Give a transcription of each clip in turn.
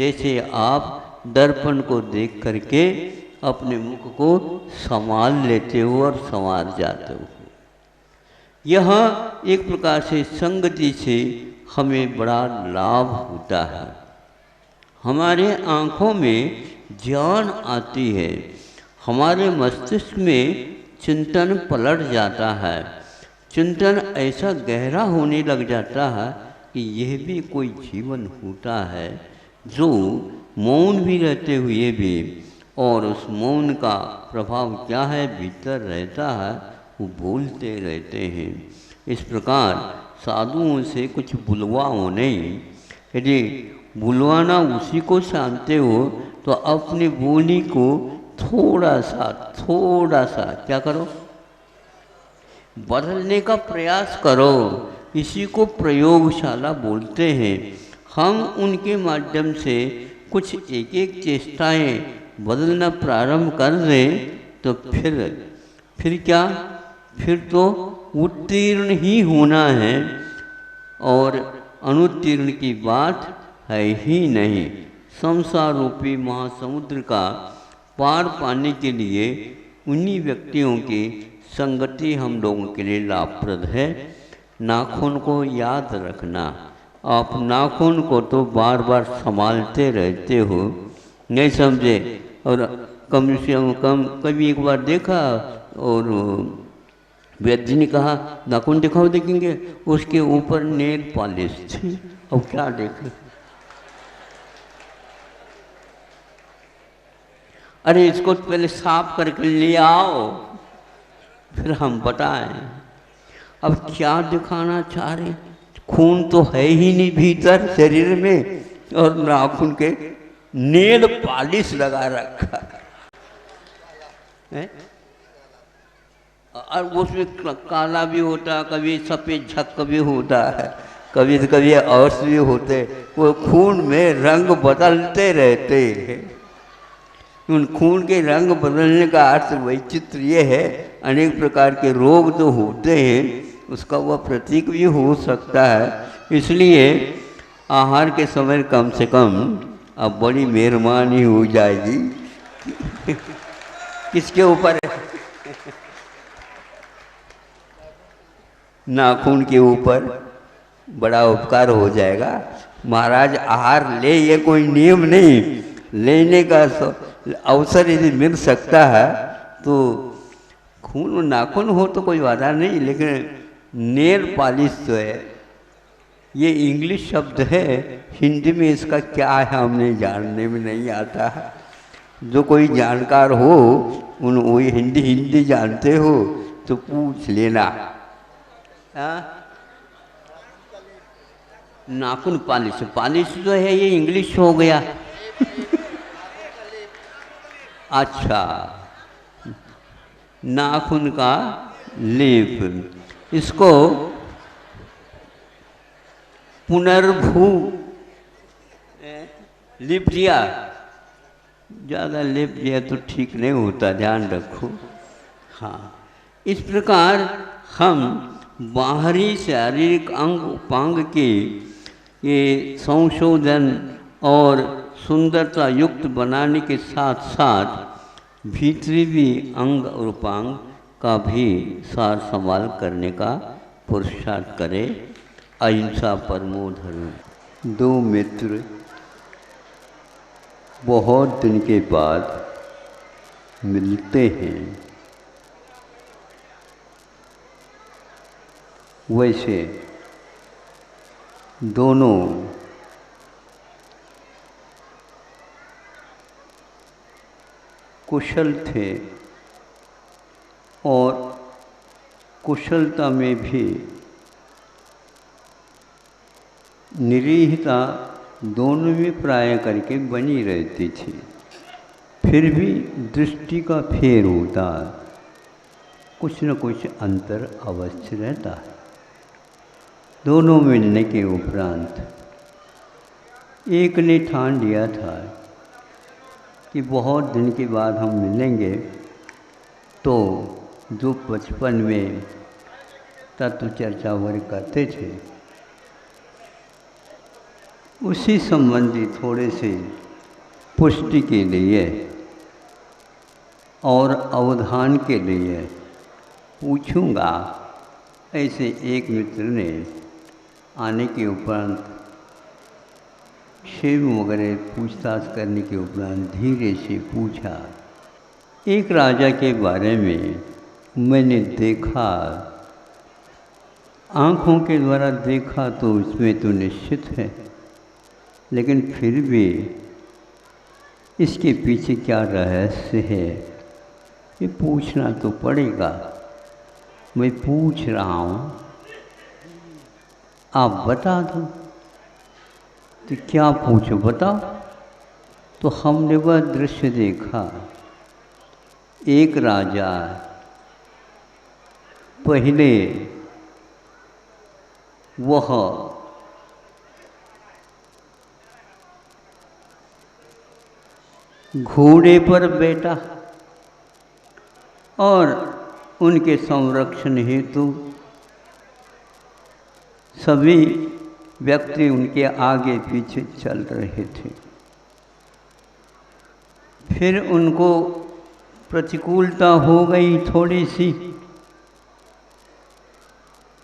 जैसे आप दर्पण को देख करके अपने मुख को संभाल लेते हो और संवार जाते हो। यह एक प्रकार से संगति से हमें बड़ा लाभ होता है। हमारे आँखों में ज्ञान आती है, हमारे मस्तिष्क में चिंतन पलट जाता है, चिंतन ऐसा गहरा होने लग जाता है कि यह भी कोई जीवन होता है जो मौन भी रहते हुए भी, और उस मौन का प्रभाव क्या है, भीतर रहता है, वो बोलते रहते हैं। इस प्रकार साधुओं से कुछ बुलवाओ नहीं। यदि बुलवाना उसी को जानते हो तो अपनी बोली को थोड़ा सा क्या करो, बदलने का प्रयास करो। इसी को प्रयोगशाला बोलते हैं। हम उनके माध्यम से कुछ एक एक चेष्टाएं बदलना प्रारंभ कर दें तो फिर क्या, फिर तो उत्तीर्ण ही होना है और अनुत्तीर्ण की बात है ही नहीं। संसार रूपी महासमुद्र का पार पाने के लिए उन्हीं व्यक्तियों की संगति हम लोगों के लिए लाभप्रद है। नाखून को याद रखना, आप नाखून को तो बार बार संभालते रहते हो, नहीं समझे, और कम से कम कभी एक बार देखा और वैद्य ने कहा नाखून दिखाओ, देखेंगे उसके ऊपर नेल पॉलिश थी। अब क्या देखें, अरे इसको पहले साफ करके ले आओ फिर हम बताएं। अब क्या दिखाना चाह रहे, खून तो है ही नहीं भीतर शरीर में, और नाखून के नेल पॉलिश लगा रखा है। और उसमें काला भी होता है, कभी सफ़ेद झक भी होता है, कभी और भी होते। वो खून में रंग बदलते रहते हैं। उन खून के रंग बदलने का अर्थ वैचित्र ये है, अनेक प्रकार के रोग तो होते हैं, उसका वह प्रतीक भी हो सकता है। इसलिए आहार के समय कम से कम अब बड़ी मेहरबानी हो जाएगी किसके ऊपर, नाखून के ऊपर बड़ा उपकार हो जाएगा। महाराज आहार ले, ये कोई नियम नहीं, लेने का अवसर यदि मिल सकता है तो खून नाखून हो तो कोई बाधा नहीं, लेकिन नेल पॉलिश तो है, ये इंग्लिश शब्द है, हिंदी में इसका क्या है हमें जानने में नहीं आता है। जो कोई जानकार हो, उन वही हिंदी जानते हो तो पूछ लेना। नाखून पॉलिश जो है ये इंग्लिश हो गया अच्छा, नाखून का लेप, इसको पुनर्भू लेप दिया, ज़्यादा लेप दिया तो ठीक नहीं होता, ध्यान रखो। हाँ, इस प्रकार हम बाहरी शारीरिक अंग उपांग के ये संशोधन और सुंदरता युक्त बनाने के साथ साथ भीतरी भी अंग और उपांग का भी सार संभाल करने का पुरुषार्थ करें। अहिंसा परमो धर्म। दो मित्र बहुत दिन के बाद मिलते हैं, वैसे दोनों कुशल थे और कुशलता में भी निरीहता दोनों में प्राय करके बनी रहती थी। फिर भी दृष्टि का फेर होता, कुछ न कुछ अंतर अवश्य रहता है। दोनों मिलने के उपरांत एक ने ठान लिया था कि बहुत दिन के बाद हम मिलेंगे, तो जो बचपन में तत्व चर्चा वर्ग करते थे उसी संबंधी थोड़े से पुष्टि के लिए और अवधान के लिए पूछूंगा। ऐसे एक मित्र ने आने के उपरांत क्षेम वगैरह पूछताछ करने के उपरांत धीरे से पूछा, एक राजा के बारे में मैंने देखा, आँखों के द्वारा देखा तो इसमें तो निश्चित है, लेकिन फिर भी इसके पीछे क्या रहस्य है ये पूछना तो पड़ेगा। मैं पूछ रहा हूँ, आप बता दो। तो क्या पूछो, बताओ। तो हमने वह दृश्य देखा, एक राजा पहले वह घोड़े पर बैठा और उनके संरक्षण हेतु सभी व्यक्ति उनके आगे पीछे चल रहे थे। फिर उनको प्रतिकूलता हो गई थोड़ी सी,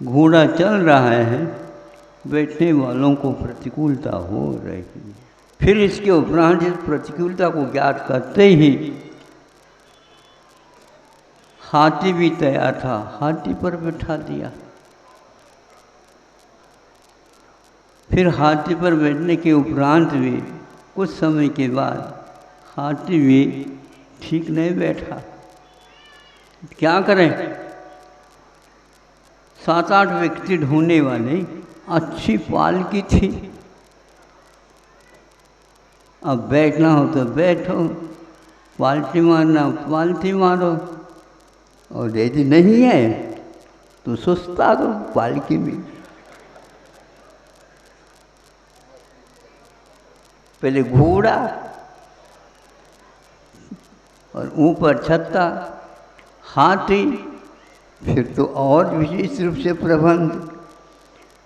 घोड़ा चल रहा है, बैठने वालों को प्रतिकूलता हो रही। फिर इसके उपरांत इस प्रतिकूलता को ज्ञात करते ही हाथी भी तैयार था, हाथी पर बैठा दिया। फिर हाथी पर बैठने के उपरांत भी कुछ समय के बाद हाथी भी ठीक नहीं बैठा। क्या करें, 7-8 व्यक्ति ढूंढने वाले, अच्छी पालकी थी, अब बैठना हो तो बैठो, पालटी मारना पालटी मारो, और यदि नहीं है तो सुस्ता दो पालकी में। पहले घोड़ा और ऊपर छत्ता, हाथी, फिर तो और विशेष रूप से प्रबंध,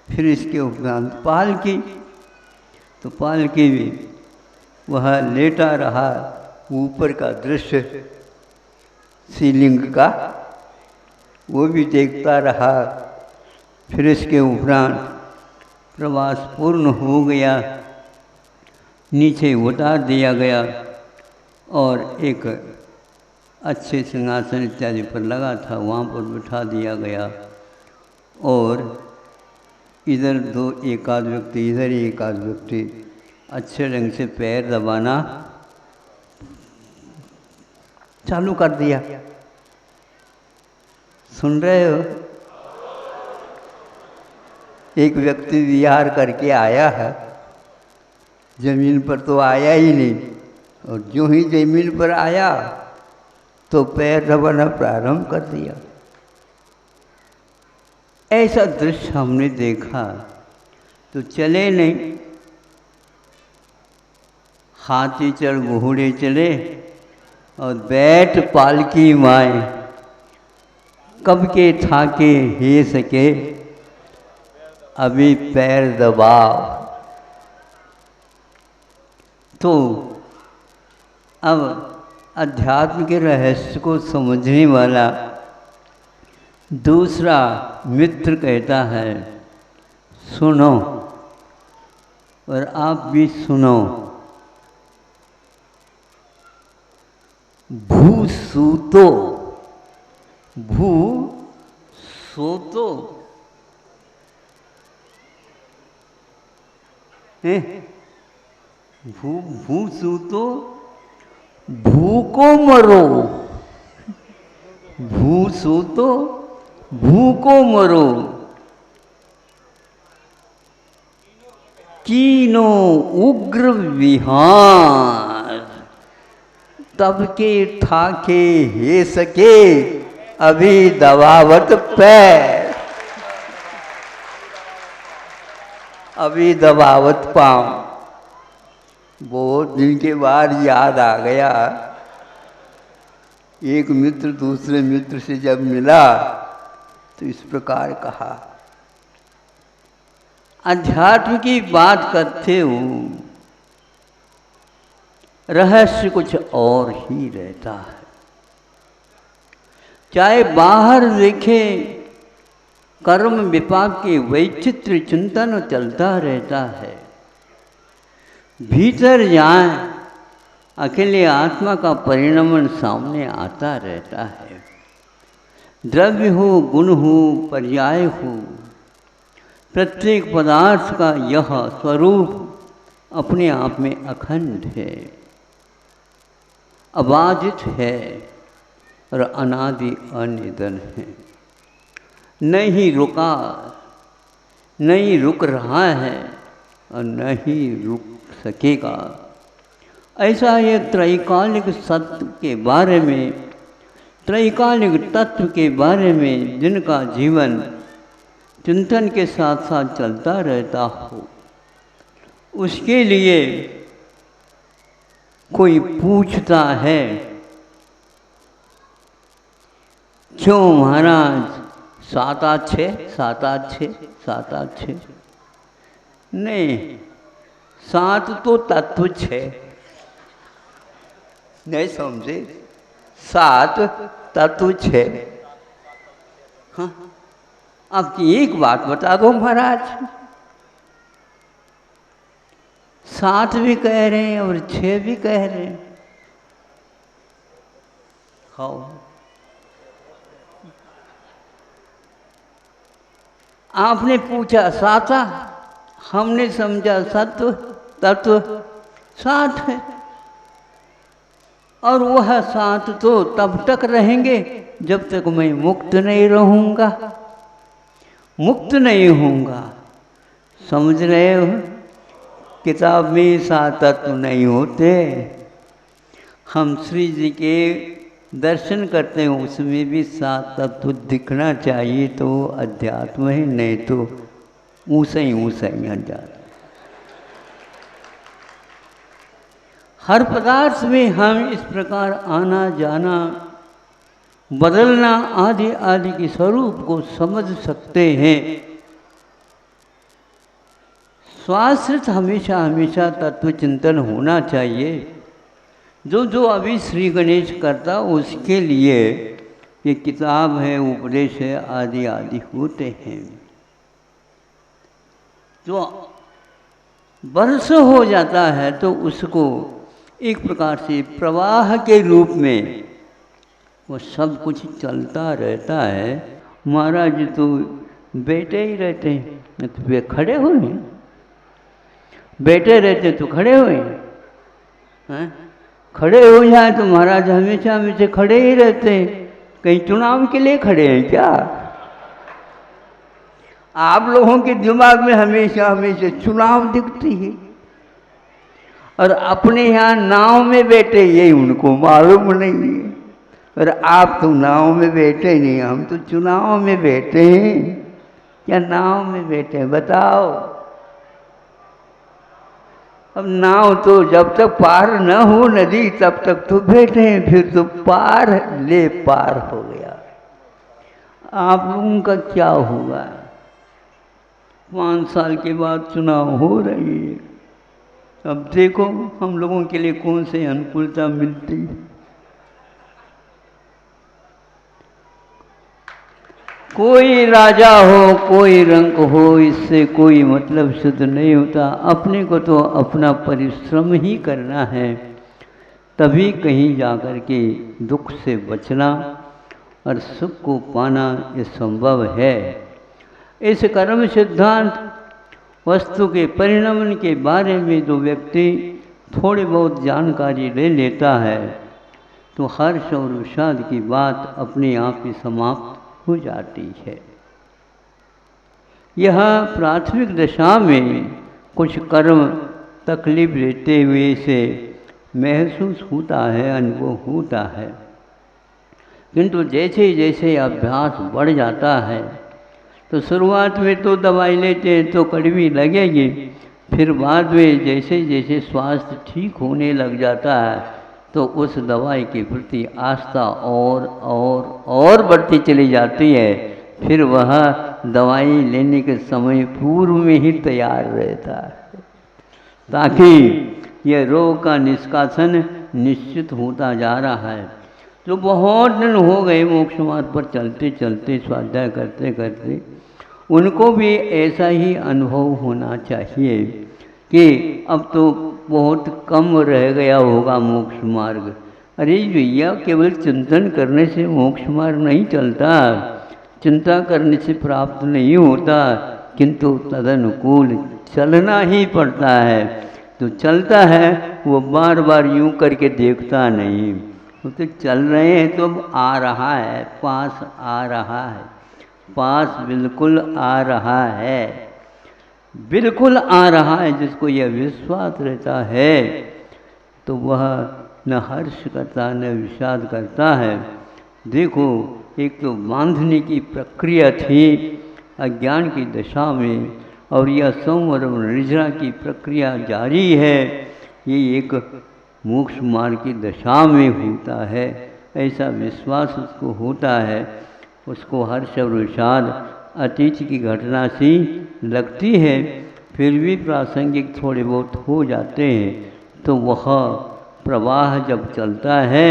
फिर इसके उपरांत पालकी। तो पालकी भी वह लेटा रहा, ऊपर का दृश्य सीलिंग का वो भी देखता रहा। फिर इसके उपरांत प्रवास पूर्ण हो गया, नीचे उतार दिया गया और एक अच्छे सिंहासन इत्यादि पर लगा था, वहाँ पर बिठा दिया गया। और इधर एक आध व्यक्ति, इधर एक आध व्यक्ति अच्छे ढंग से पैर दबाना चालू कर दिया। सुन रहे हो? एक व्यक्ति विहार करके आया है, जमीन पर तो आया ही नहीं, और जो ही जमीन पर आया तो पैर दबाना प्रारंभ कर दिया। ऐसा दृश्य हमने देखा तो चले नहीं, हाथी चढ़ घोड़े चले और बैठ पालकी माए, कब के थाके हे सके अभी पैर दबाओ। तो अब अध्यात्म के रहस्य को समझने वाला दूसरा मित्र कहता है, सुनो और आप भी सुनो। भू सूतो, भू सोतो, भू सूतो, भू को मरो, भू सूतो, भू को मरो, कीनो उग्र विहार, तब के ठाके हे सके अभी दबावत पैर, अभी दबावत पाँव। बहुत दिन के बाद याद आ गया, एक मित्र दूसरे मित्र से जब मिला तो इस प्रकार कहा, अध्यात्म की बात करते हो रहस्य कुछ और ही रहता है। चाहे बाहर देखे कर्म विपाक के वैचित्र चिंतन चलता रहता है, भीतर जाए अकेले आत्मा का परिणमन सामने आता रहता है। द्रव्य हो, गुण हो, पर्याय हो, प्रत्येक पदार्थ का यह स्वरूप अपने आप में अखंड है, अबाधित है और अनादि अनिधन है। नहीं रुका, नहीं रुक रहा है और नहीं रुक सकेगा। ऐसा ये त्रैकालिक सत्य के बारे में, त्रैकालिक तत्व के बारे में जिनका जीवन चिंतन के साथ साथ चलता रहता हो, उसके लिए कोई पूछता है क्यों महाराज 7 8 6 7 8 6 7 8 6? नहीं, 7 तो तत्व 6, नहीं समझे? 7 तत्व 6। हाँ, आपकी एक बात बता दो महाराज, 7 भी कह रहे हैं और 6 भी कह रहे हैं। हाँ, आपने पूछा 7, हमने समझा सत्व तत्व 7 है, और वह 7 तो तब तक रहेंगे जब तक मैं मुक्त नहीं रहूँगा, मुक्त नहीं होऊंगा। समझ रहे हो? किताब में 7 तत्व नहीं होते। हम श्री जी के दर्शन करते हैं, उसमें भी 7 तत्व दिखना चाहिए तो अध्यात्म है, नहीं तो ऊँचा ही अध्यात्म। हर पदार्थ में हम इस प्रकार आना जाना बदलना आदि आदि के स्वरूप को समझ सकते हैं। स्वाश्रित हमेशा हमेशा तत्व चिंतन होना चाहिए। जो अभी श्री गणेश करता उसके लिए ये किताब है, उपदेश है, आदि आदि होते हैं। जो वर्ष हो जाता है तो उसको एक प्रकार से प्रवाह के रूप में वो सब कुछ चलता रहता है। महाराज तो बैठे ही रहते हैं, तो वे खड़े हुए, बैठे रहते तो खड़े हुए हैं। खड़े हो जाए तो महाराज हमेशा हमेशा खड़े ही रहते हैं। कहीं चुनाव के लिए खड़े हैं क्या? आप लोगों के दिमाग में हमेशा हमेशा चुनाव दिखती है, और अपने यहाँ नाव में बैठे ये उनको मालूम नहीं है। और आप तो नाव में बैठे नहीं, हम तो चुनाव में बैठे हैं या नाव में बैठे हैं, बताओ। अब नाव तो जब तक पार न हो नदी तब तक तो बैठे हैं, फिर तो पार ले पार हो गया। आप लोगों का क्या होगा? 5 साल के बाद चुनाव हो रही है। अब देखो हम लोगों के लिए कौन से अनुकूलता मिलती है। कोई राजा हो, कोई रंक हो, इससे कोई मतलब सिद्ध नहीं होता। अपने को तो अपना परिश्रम ही करना है, तभी कहीं जाकर के दुख से बचना और सुख को पाना ये संभव है। इस कर्म सिद्धांत वस्तु के परिणमन के बारे में जो व्यक्ति थोड़ी बहुत जानकारी ले लेता है तो हर्ष और विषाद की बात अपने आप ही समाप्त हो जाती है। यह प्राथमिक दशा में कुछ कर्म तकलीफ देते हुए से महसूस होता है, अनुभव होता है, किंतु जैसे जैसे अभ्यास बढ़ जाता है तो शुरुआत में तो दवाई लेते हैं तो कड़वी लगेगी, फिर बाद में जैसे जैसे स्वास्थ्य ठीक होने लग जाता है तो उस दवाई के प्रति आस्था और बढ़ती चली जाती है। फिर वह दवाई लेने के समय पूर्व में ही तैयार रहता है, ताकि यह रोग का निष्कासन निश्चित होता जा रहा है। तो बहुत दिन हो गए मोक्ष मार्ग पर चलते चलते, स्वाध्याय करते करते, उनको भी ऐसा ही अनुभव होना चाहिए कि अब तो बहुत कम रह गया होगा मोक्ष मार्ग। अरे भैया, केवल चिंतन करने से मोक्ष मार्ग नहीं चलता, चिंता करने से प्राप्त नहीं होता, किंतु तदनुकूल चलना ही पड़ता है। तो चलता है वो बार बार यूं करके देखता नहीं, वो तो चल रहे हैं तो अब आ रहा है, पास आ रहा है, पास बिल्कुल आ रहा है, बिल्कुल आ रहा है। जिसको यह विश्वास रहता है तो वह न हर्ष करता न विषाद करता है। देखो, एक तो बांधने की प्रक्रिया थी अज्ञान की दशा में, और यह संवर निर्जरा की प्रक्रिया जारी है, ये एक मोक्ष मार्ग की दशा में होता है। ऐसा विश्वास उसको होता है, उसको हर्ष और विषाद अतीत की घटना सी लगती है, फिर भी प्रासंगिक थोड़े बहुत हो जाते हैं। तो वह प्रवाह जब चलता है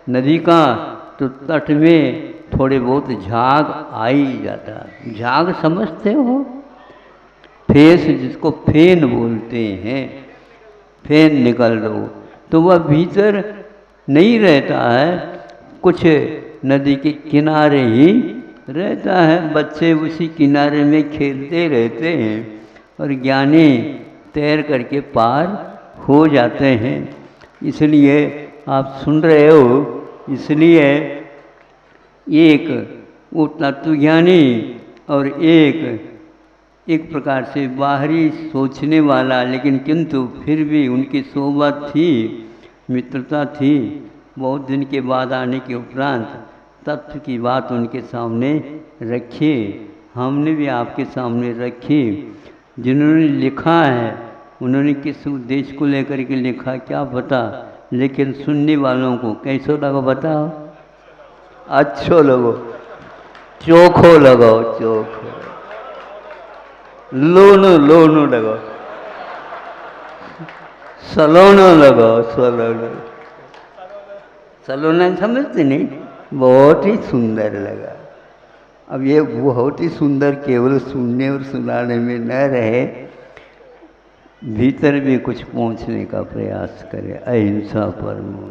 नदी का, तो तट में थोड़े बहुत झाग आ ही जाता है। झाग समझते हो? फेस, जिसको फेन बोलते हैं, फेन निकल रहा, तो वह भीतर नहीं रहता है, कुछ नदी के किनारे ही रहता है। बच्चे उसी किनारे में खेलते रहते हैं और ज्ञानी तैर करके पार हो जाते हैं। इसलिए आप सुन रहे हो, इसलिए एक वो तत्वज्ञानी और एक प्रकार से बाहरी सोचने वाला, लेकिन किंतु फिर भी उनकी सोबत थी, मित्रता थी। बहुत दिन के बाद आने के उपरांत तत्व की बात उनके सामने रखी, हमने भी आपके सामने रखी। जिन्होंने लिखा है उन्होंने किस उद्देश्य को लेकर के लिखा क्या पता, लेकिन सुनने वालों को कैसा लगा बताओ? अच्छो लगो, चोखो लगाओ, चोखो, लोनो लोनो लगाओ, सलोना लगाओ, सलोना। सलोना समझते नहीं? बहुत ही सुंदर लगा। अब ये बहुत ही सुंदर केवल सुनने और सुनाने में न रहे, भीतर भी कुछ पहुंचने का प्रयास करें। अहिंसा परमो